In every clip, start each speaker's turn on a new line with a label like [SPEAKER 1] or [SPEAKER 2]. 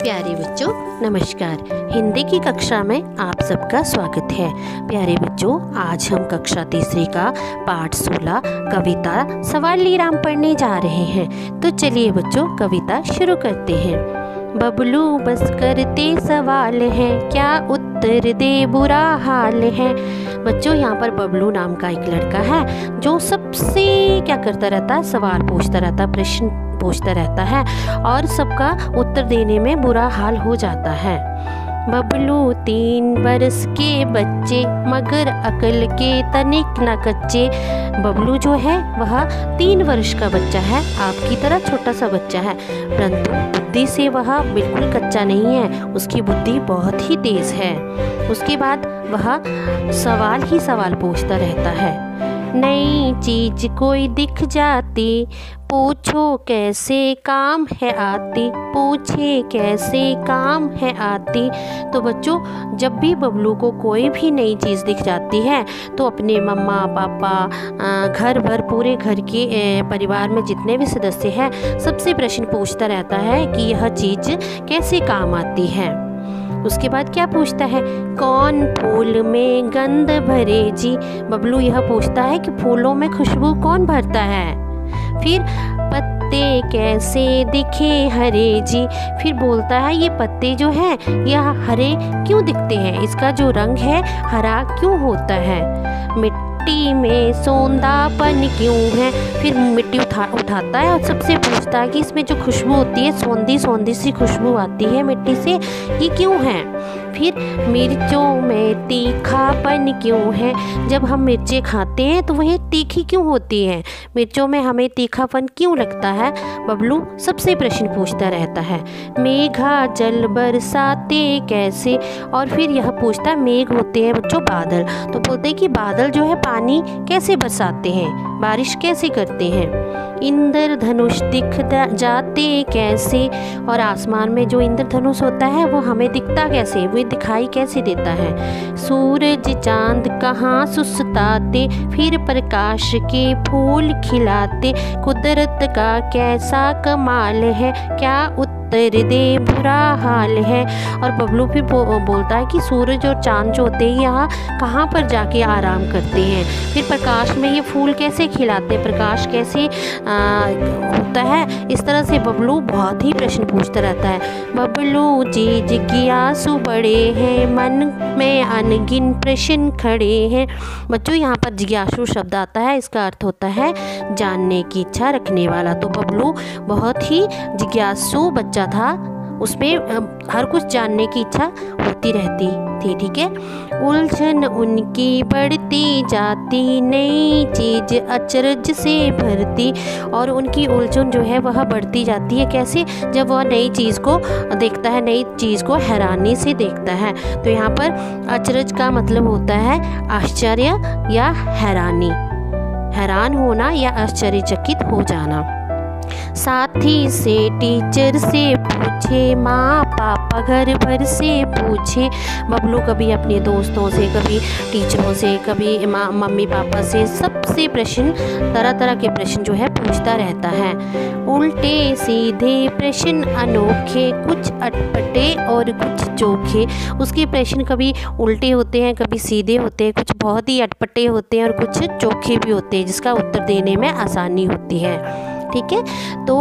[SPEAKER 1] प्यारे बच्चों नमस्कार। हिंदी की कक्षा में आप सबका स्वागत है। प्यारे बच्चों, आज हम कक्षा तीसरी का पाठ 16 कविता सवाली राम पढ़ने जा रहे हैं। तो चलिए बच्चों कविता शुरू करते हैं। बबलू बस करते सवाल है, क्या उत्तर दे बुरा हाल है। बच्चों यहाँ पर बबलू नाम का एक लड़का है जो सबसे क्या करता रहता है, सवाल पूछता रहता, प्रश्न पूछता रहता है और सबका उत्तर देने में बुरा हाल हो जाता है। बबलू 3 बरस के बच्चे मगर अकल के तनिक न कच्चे। बबलू जो है वह 3 वर्ष का बच्चा है, आपकी तरह छोटा सा बच्चा है, परंतु बुद्धि से वह बिल्कुल कच्चा नहीं है, उसकी बुद्धि बहुत ही तेज है। उसके बाद वह सवाल ही सवाल पूछता रहता है। नई चीज कोई दिख जाती, पूछो कैसे काम है आती, पूछे कैसे काम है आती। तो बच्चों जब भी बबलू को कोई भी नई चीज़ दिख जाती है तो अपने मम्मा पापा घर भर पूरे घर के परिवार में जितने भी सदस्य हैं सबसे प्रश्न पूछता रहता है कि यह चीज़ कैसे काम आती है। उसके बाद क्या पूछता है, कौन फूल में गंध भरे जी। बबलू यह पूछता है कि फूलों में खुशबू कौन भरता है। फिर पत्ते कैसे दिखे हरे जी। फिर बोलता है ये पत्ते जो हैं यह हरे क्यों दिखते हैं, इसका जो रंग है हरा क्यों होता है। मिट्टी में सौंधापन क्यों है। फिर मिट्टी उठाता है और सबसे पूछता है कि इसमें जो खुशबू होती है, सौंधी सौंधी सी खुशबू आती है मिट्टी से, ये क्यों है। फिर मिर्चों में तीखापन क्यों है। जब हम मिर्चें खाते हैं तो वह तीखी क्यों होती है, मिर्चों में हमें तीखापन क्यों लगता है। बबलू सबसे प्रश्न पूछता रहता है। मेघा जल बरसाते कैसे। और फिर यह पूछता है, मेघ होते हैं बच्चों बादल, तो बोलते हैं कि बादल जो है पानी कैसे बरसाते हैं, बारिश कैसे करते हैं। इंद्रधनुष दिख जाते कैसे। और आसमान में जो इंद्रधनुष होता है वो हमें दिखता कैसे, वो दिखाई कैसे देता है। सूरज चांद कहाँ सुस्ताते, फिर प्रकाश के फूल खिलाते, कुदरत का कैसा कमाल है, क्या उत्तर दे बुरा हाल है। और बबलू फिर बोलता है कि सूरज और चांद जो होते हैं यहाँ कहाँ पर जाके आराम करते हैं, फिर प्रकाश में ये फूल कैसे खिलाते हैं, प्रकाश कैसे होता है। इस तरह से बबलू बहुत ही प्रश्न पूछता रहता है। बबलू जी जिज्ञासु बड़े हैं, मन में अनगिन प्रश्न खड़े हैं। बच्चों यहाँ पर जिज्ञासु शब्द आता है, इसका अर्थ होता है जानने की इच्छा रखने वाला। तो बबलू बहुत ही जिज्ञासु बच्चा था, उसमें हर कुछ जानने की इच्छा होती रहती थी। ठीक है। उलझन उनकी बढ़ती जाती, नई चीज अचरज से भरती। और उनकी उलझन जो है वह बढ़ती जाती है कैसे, जब वह नई चीज़ को देखता है, नई चीज़ को हैरानी से देखता है। तो यहाँ पर अचरज का मतलब होता है आश्चर्य या हैरानी, हैरान होना या आश्चर्यचकित हो जाना। साथी से टीचर से पूछे, माँ पापा घर भर से पूछे। बबलू कभी अपने दोस्तों से, कभी टीचरों से, कभी मम्मी पापा से, सबसे प्रश्न तरह तरह के प्रश्न जो है पूछता रहता है। उल्टे सीधे प्रश्न अनोखे, कुछ अटपटे और कुछ चोखे। उसके प्रश्न कभी उल्टे होते हैं, कभी सीधे होते हैं, कुछ बहुत ही अटपटे होते हैं और कुछ चोखे भी होते हैं जिसका उत्तर देने में आसानी होती है। ठीक है। तो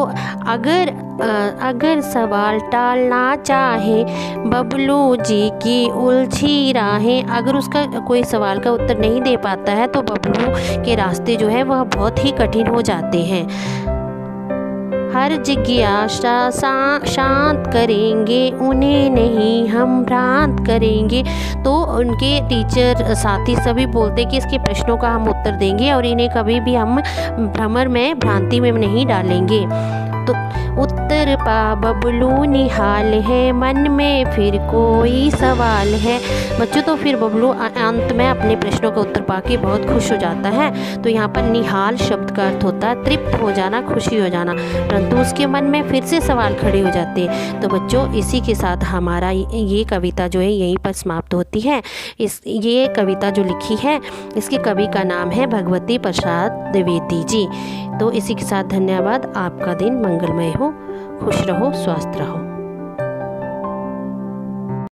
[SPEAKER 1] अगर सवाल टालना चाहे बबलू जी की उलझी राहें। अगर उसका कोई सवाल का उत्तर नहीं दे पाता है तो बबलू के रास्ते जो है वह बहुत ही कठिन हो जाते हैं। हर जिज्ञासा शांत करेंगे, उन्हें नहीं हम भ्रांत करेंगे। तो उनके टीचर साथी सभी बोलते कि इसके प्रश्नों का हम उत्तर देंगे और इन्हें कभी भी हम भ्रमर में, भ्रांति में नहीं डालेंगे। तो उत्तर पा बबलू निहाल है, मन में फिर कोई सवाल है। बच्चों तो फिर बबलू अंत में अपने प्रश्नों का उत्तर पाके बहुत खुश हो जाता है। तो यहाँ पर निहाल शब्द का अर्थ होता है तृप्त हो जाना, खुशी हो जाना, परंतु उसके मन में फिर से सवाल खड़े हो जाते हैं। तो बच्चों इसी के साथ हमारा ये कविता जो है यहीं पर समाप्त होती है। ये कविता जो लिखी है इसके कवि का नाम है भगवती प्रसाद द्विवेदी जी। तो इसी के साथ धन्यवाद। आपका दिन मंगलमय हो, खुश रहो, स्वस्थ रहो।